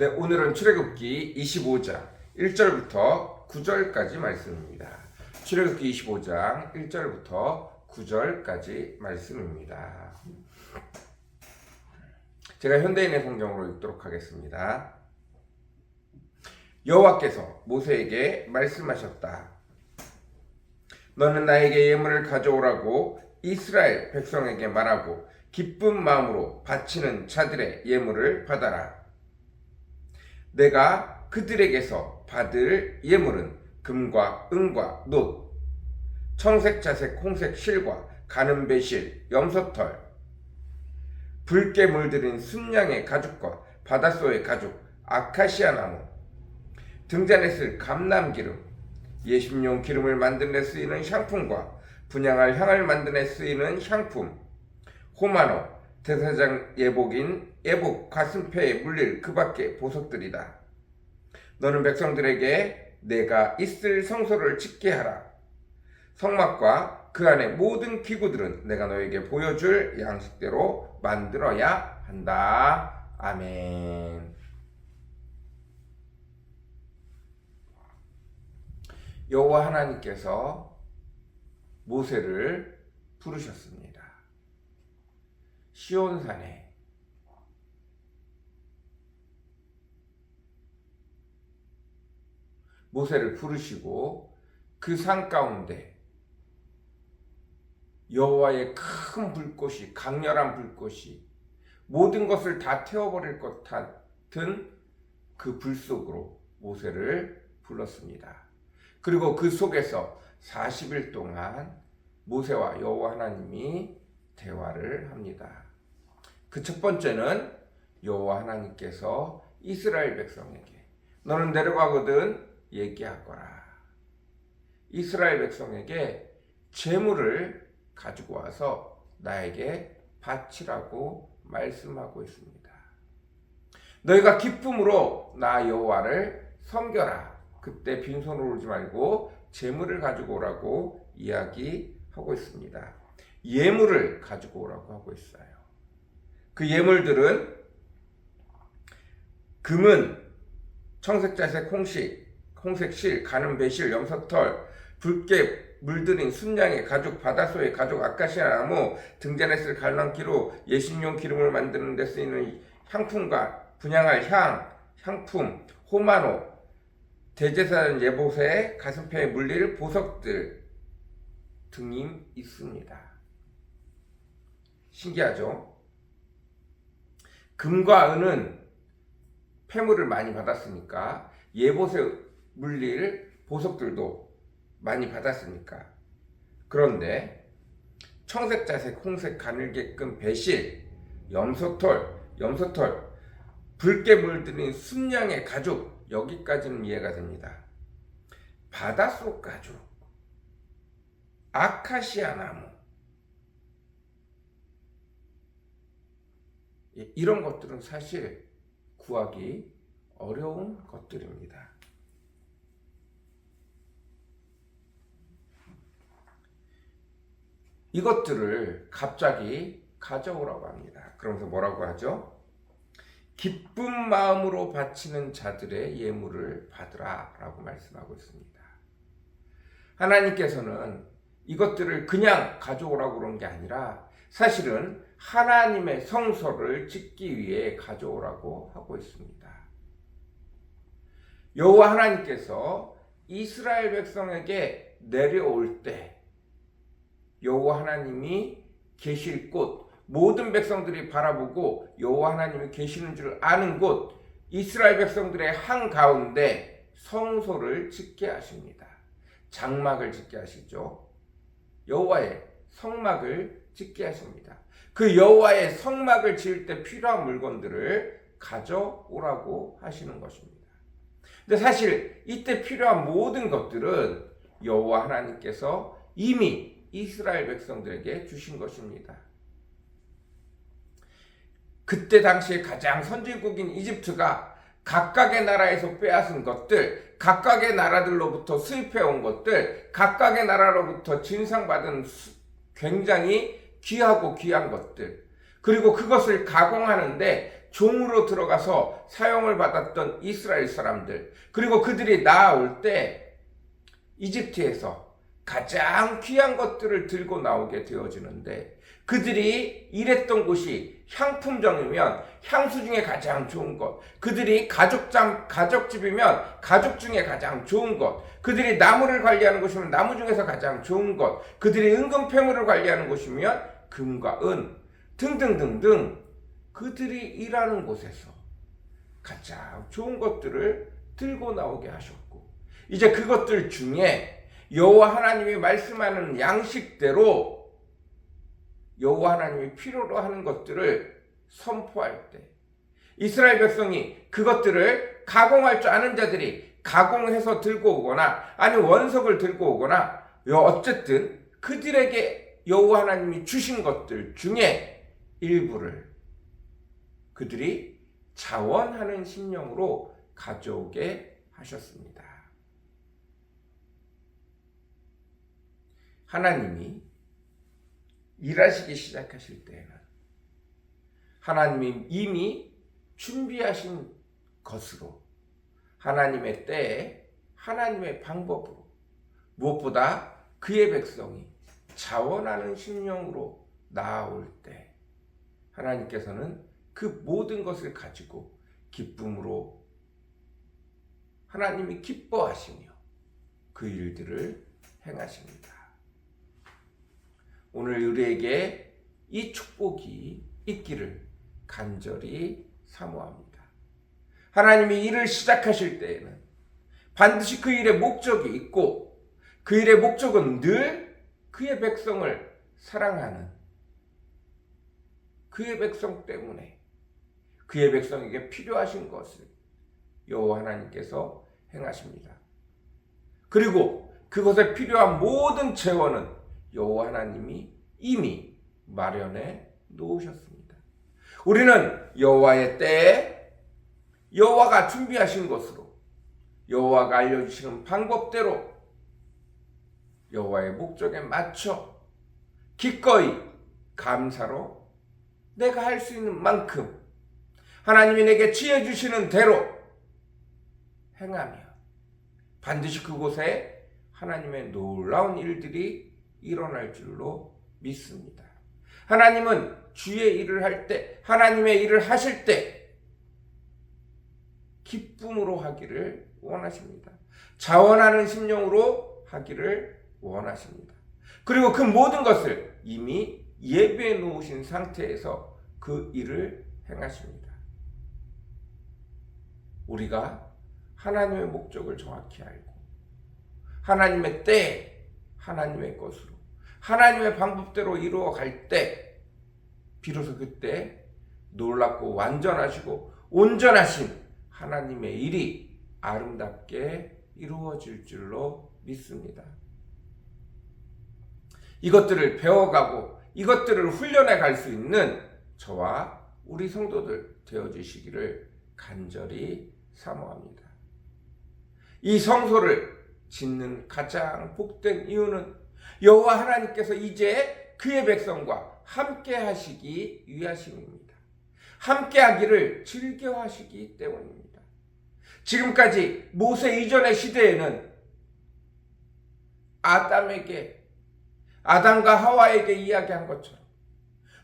네, 오늘은 출애굽기 25장 1절부터 9절까지 말씀입니다. 출애굽기 25장 1절부터 9절까지 말씀입니다. 제가 현대인의 성경으로 읽도록 하겠습니다. 여호와께서 모세에게 말씀하셨다. 너는 나에게 예물을 가져오라고 이스라엘 백성에게 말하고 기쁜 마음으로 바치는 자들의 예물을 받아라. 내가 그들에게서 받을 예물은 금과 은과 놋, 청색, 자색, 홍색 실과 가는 배실, 염소털, 붉게 물들인 순양의 가죽과 바닷소의 가죽, 아카시아 나무, 등잔에 쓸 감람기름, 예심용 기름을 만드는 데 쓰이는 향품과 분향할 향을 만드는 데 쓰이는 향품, 호마노, 대사장 예복인 예복 가슴패에 물릴 그 밖의 보석들이다. 너는 백성들에게 내가 있을 성소를 짓게 하라. 성막과 그 안의 모든 기구들은 내가 너에게 보여줄 양식대로 만들어야 한다. 아멘. 여호와 하나님께서 모세를 부르셨습니다. 시온산에 모세를 부르시고 그 산 가운데 여호와의 큰 불꽃이, 강렬한 불꽃이 모든 것을 다 태워버릴 것 같은 그 불 속으로 모세를 불렀습니다. 그리고 그 속에서 40일 동안 모세와 여호와 하나님이 대화를 합니다. 그 첫 번째는 여호와 하나님께서 이스라엘 백성에게 너는 내려가거든 얘기하거라. 이스라엘 백성에게 재물을 가지고 와서 나에게 바치라고 말씀하고 있습니다. 너희가 기쁨으로 나 여호와를 섬겨라. 그때 빈손으로 오지 말고 재물을 가지고 오라고 이야기하고 있습니다. 예물을 가지고 오라고 하고 있어요. 그 예물들은 금은 청색, 자색, 홍색 실, 가는 배실, 염소털, 붉게 물들인 순양의 가죽, 바닷소의 가죽, 아카시아 나무, 등잔에 쓸 갈망기로 예식용 기름을 만드는 데 쓰이는 향품과 분향할 향품, 호마노, 대제사장 예복의 가슴뼈에 물릴 보석들 등이 있습니다. 신기하죠? 금과 은은 폐물을 많이 받았으니까 예봇에 물릴 보석들도 많이 받았으니까. 그런데 청색, 자색, 홍색, 가늘게끔 배실, 염소털, 붉게 물들인 순양의 가죽, 여기까지는 이해가 됩니다. 바닷속 가죽, 아카시아 나무, 이런 것들은 사실 구하기 어려운 것들입니다. 이것들을 갑자기 가져오라고 합니다. 그러면서 뭐라고 하죠? 기쁜 마음으로 바치는 자들의 예물을 받으라 라고 말씀하고 있습니다. 하나님께서는 이것들을 그냥 가져오라고 그런 게 아니라 사실은 하나님의 성소를 짓기 위해 가져오라고 하고 있습니다. 여호와 하나님께서 이스라엘 백성에게 내려올 때 여호와 하나님이 계실 곳, 모든 백성들이 바라보고 여호와 하나님이 계시는 줄 아는 곳, 이스라엘 백성들의 한가운데 성소를 짓게 하십니다. 장막을 짓게 하시죠. 여호와의 성막을 짓게 하십니다. 그 여호와의 성막을 지을 때 필요한 물건들을 가져오라고 하시는 것입니다. 근데 사실 이때 필요한 모든 것들은 여호와 하나님께서 이미 이스라엘 백성들에게 주신 것입니다. 그때 당시에 가장 선진국인 이집트가 각각의 나라에서 빼앗은 것들, 각각의 나라들로부터 수입해온 것들, 각각의 나라로부터 진상받은 굉장히 귀하고 귀한 것들, 그리고 그것을 가공하는데 종으로 들어가서 사용을 받았던 이스라엘 사람들, 그리고 그들이 나아올 때 이집트에서 가장 귀한 것들을 들고 나오게 되어지는데, 그들이 일했던 곳이 향품점이면 향수 중에 가장 좋은 것, 그들이 가족집이면 가족 중에 가장 좋은 것, 그들이 나무를 관리하는 곳이면 나무 중에서 가장 좋은 것, 그들이 은금폐물을 관리하는 곳이면 금과 은 등등등등, 그들이 일하는 곳에서 가장 좋은 것들을 들고 나오게 하셨고, 이제 그것들 중에 여호와 하나님이 말씀하는 양식대로 여호와 하나님이 필요로 하는 것들을 선포할 때, 이스라엘 백성이 그것들을 가공할 줄 아는 자들이 가공해서 들고 오거나 아니면 원석을 들고 오거나, 어쨌든 그들에게 여호와 하나님이 주신 것들 중에 일부를 그들이 자원하는 심령으로 가져오게 하셨습니다. 하나님이 일하시기 시작하실 때에는 하나님이 이미 준비하신 것으로, 하나님의 때에 하나님의 방법으로, 무엇보다 그의 백성이 자원하는 심령으로 나아올 때 하나님께서는 그 모든 것을 가지고 기쁨으로 하나님이 기뻐하시며 그 일들을 행하십니다. 오늘 우리에게 이 축복이 있기를 간절히 사모합니다. 하나님이 일을 시작하실 때에는 반드시 그 일의 목적이 있고, 그 일의 목적은 늘 그의 백성을 사랑하는 그의 백성 때문에 그의 백성에게 필요하신 것을 여호와 하나님께서 행하십니다. 그리고 그것에 필요한 모든 재원은 여호와 하나님이 이미 마련해 놓으셨습니다. 우리는 여호와의 때에 여호와가 준비하신 것으로, 여호와가 알려주시는 방법대로 여호와의 목적에 맞춰 기꺼이 감사로 내가 할 수 있는 만큼 하나님이 내게 지혜 주시는 대로 행하며 반드시 그곳에 하나님의 놀라운 일들이 일어날 줄로 믿습니다. 하나님은 주의 일을 할 때, 하나님의 일을 하실 때 기쁨으로 하기를 원하십니다. 자원하는 심령으로 하기를 원하십니다. 그리고 그 모든 것을 이미 예비해 놓으신 상태에서 그 일을 행하십니다. 우리가 하나님의 목적을 정확히 알고 하나님의 때에 하나님의 것으로 하나님의 방법대로 이루어 갈 때, 비로소 그때 놀랍고 완전하시고 온전하신 하나님의 일이 아름답게 이루어질 줄로 믿습니다. 이것들을 배워가고 이것들을 훈련해 갈 수 있는 저와 우리 성도들 되어주시기를 간절히 사모합니다. 이 성소를 짓는 가장 복된 이유는 여호와 하나님께서 이제 그의 백성과 함께 하시기 위하심입니다. 함께 하기를 즐겨하시기 때문입니다. 지금까지 모세 이전의 시대에는 아담과 하와에게 이야기한 것처럼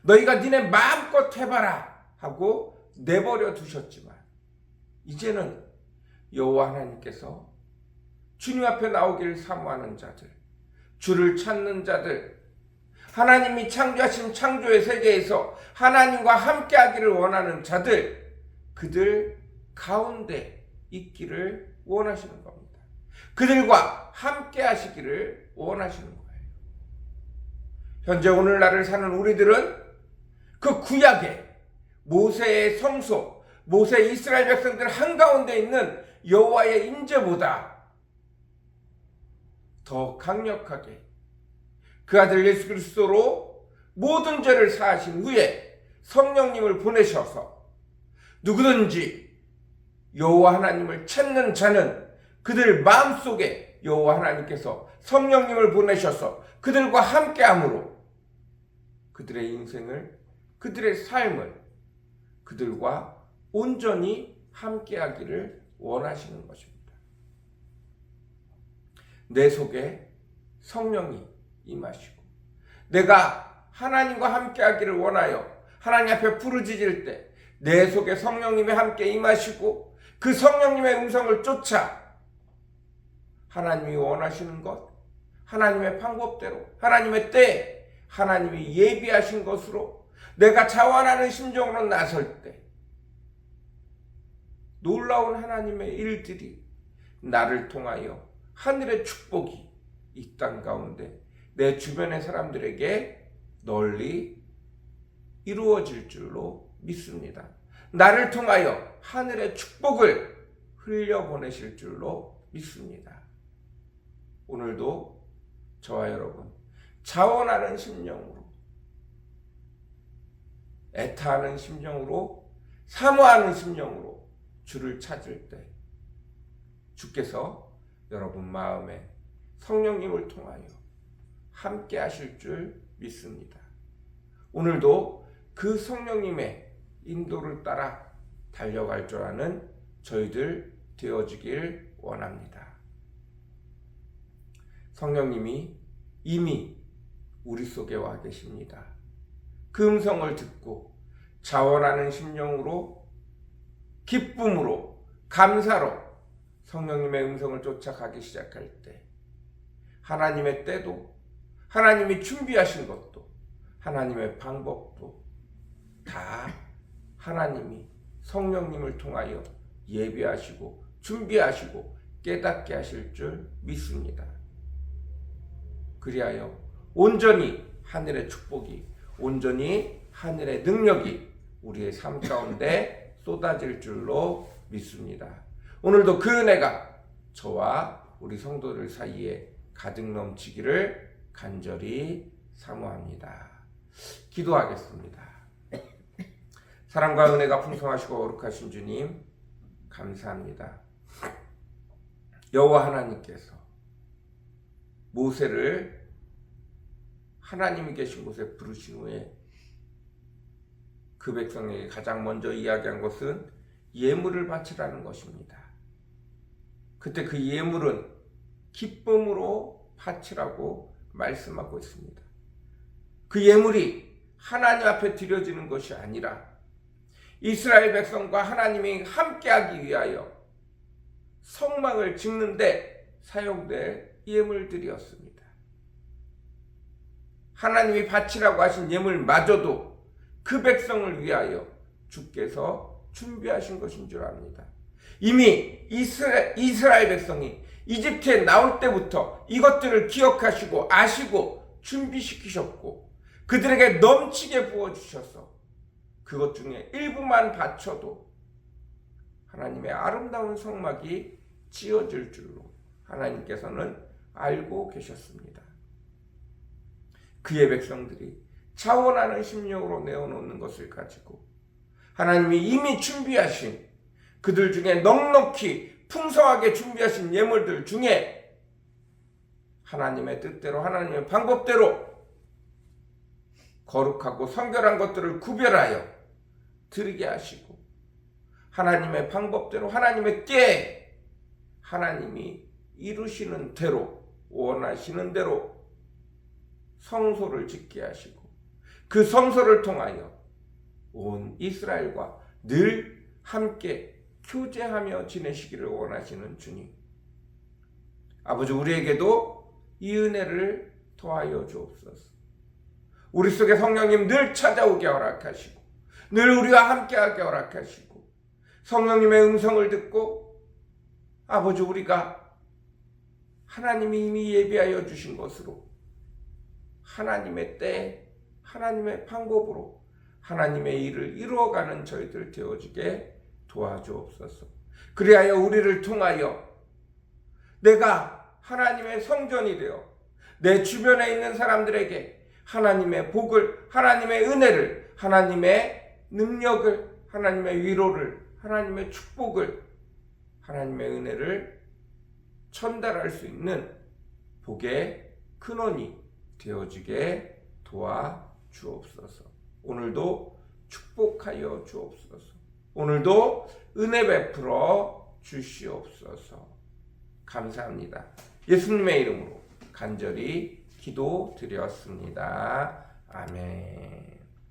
너희가 니네 마음껏 해봐라 하고 내버려 두셨지만, 이제는 여호와 하나님께서 주님 앞에 나오기를 사모하는 자들, 주를 찾는 자들, 하나님이 창조하신 창조의 세계에서 하나님과 함께하기를 원하는 자들, 그들 가운데 있기를 원하시는 겁니다. 그들과 함께하시기를 원하시는 거예요. 현재 오늘날을 사는 우리들은 그 구약의 모세의 성소, 모세 이스라엘 백성들 한가운데 있는 여호와의 임재보다 더 강력하게 그 아들 예수 그리스도로 모든 죄를 사하신 후에 성령님을 보내셔서 누구든지 여호와 하나님을 찾는 자는 그들 마음속에 여호와 하나님께서 성령님을 보내셔서 그들과 함께함으로 그들의 인생을, 그들의 삶을 그들과 온전히 함께하기를 원하시는 것입니다. 내 속에 성령이 임하시고 내가 하나님과 함께하기를 원하여 하나님 앞에 부르짖을 때 내 속에 성령님이 함께 임하시고 그 성령님의 음성을 쫓아 하나님이 원하시는 것, 하나님의 방법대로, 하나님의 때에 하나님이 예비하신 것으로 내가 자원하는 심정으로 나설 때 놀라운 하나님의 일들이 나를 통하여 하늘의 축복이 이 땅 가운데 내 주변의 사람들에게 널리 이루어질 줄로 믿습니다. 나를 통하여 하늘의 축복을 흘려보내실 줄로 믿습니다. 오늘도 저와 여러분 자원하는 심령으로, 애타하는 심령으로, 사모하는 심령으로 주를 찾을 때 주께서 여러분 마음에 성령님을 통하여 함께 하실 줄 믿습니다. 오늘도 그 성령님의 인도를 따라 달려갈 줄 아는 저희들 되어지길 원합니다. 성령님이 이미 우리 속에 와 계십니다. 그 음성을 듣고 자원하는 심령으로, 기쁨으로, 감사로 성령님의 음성을 쫓아가기 시작할 때 하나님의 때도, 하나님이 준비하신 것도, 하나님의 방법도 다 하나님이 성령님을 통하여 예비하시고 준비하시고 깨닫게 하실 줄 믿습니다. 그리하여 온전히 하늘의 축복이, 온전히 하늘의 능력이 우리의 삶 가운데 쏟아질 줄로 믿습니다. 오늘도 그 은혜가 저와 우리 성도들 사이에 가득 넘치기를 간절히 사모합니다. 기도하겠습니다. 사랑과 은혜가 풍성하시고 거룩하신 주님 감사합니다. 여호와 하나님께서 모세를 하나님이 계신 곳에 부르신 후에 그 백성에게 가장 먼저 이야기한 것은 예물을 바치라는 것입니다. 그때 그 예물은 기쁨으로 바치라고 말씀하고 있습니다. 그 예물이 하나님 앞에 드려지는 것이 아니라 이스라엘 백성과 하나님이 함께하기 위하여 성막을 짓는데 사용될 예물들이었습니다. 하나님이 바치라고 하신 예물마저도 그 백성을 위하여 주께서 준비하신 것인 줄 압니다. 이미 이스라엘 백성이 이집트에 나올 때부터 이것들을 기억하시고 아시고 준비시키셨고 그들에게 넘치게 부어주셔서 그것 중에 일부만 바쳐도 하나님의 아름다운 성막이 지어질 줄로 하나님께서는 알고 계셨습니다. 그의 백성들이 자원하는 심령으로 내어놓는 것을 가지고 하나님이 이미 준비하신 그들 중에 넉넉히 풍성하게 준비하신 예물들 중에 하나님의 뜻대로 하나님의 방법대로 거룩하고 성결한 것들을 구별하여 드리게 하시고 하나님의 방법대로 하나님의 때에 하나님이 이루시는 대로 원하시는 대로 성소를 짓게 하시고 그 성소를 통하여 온 이스라엘과 늘 함께 교제하며 지내시기를 원하시는 주님, 아버지 우리에게도 이 은혜를 더하여 주옵소서. 우리 속에 성령님 늘 찾아오게 허락하시고 늘 우리와 함께하게 허락하시고 성령님의 음성을 듣고 아버지 우리가 하나님이 이미 예비하여 주신 것으로 하나님의 때 하나님의 방법으로 하나님의 일을 이루어가는 저희들 되어지게 도와주옵소서. 그리하여 우리를 통하여 내가 하나님의 성전이 되어 내 주변에 있는 사람들에게 하나님의 복을, 하나님의 은혜를, 하나님의 능력을, 하나님의 위로를, 하나님의 축복을, 하나님의 은혜를 전달할 수 있는 복의 근원이 되어지게 도와주옵소서. 오늘도 축복하여 주옵소서. 오늘도 은혜 베풀어 주시옵소서. 감사합니다. 예수님의 이름으로 간절히 기도드렸습니다. 아멘.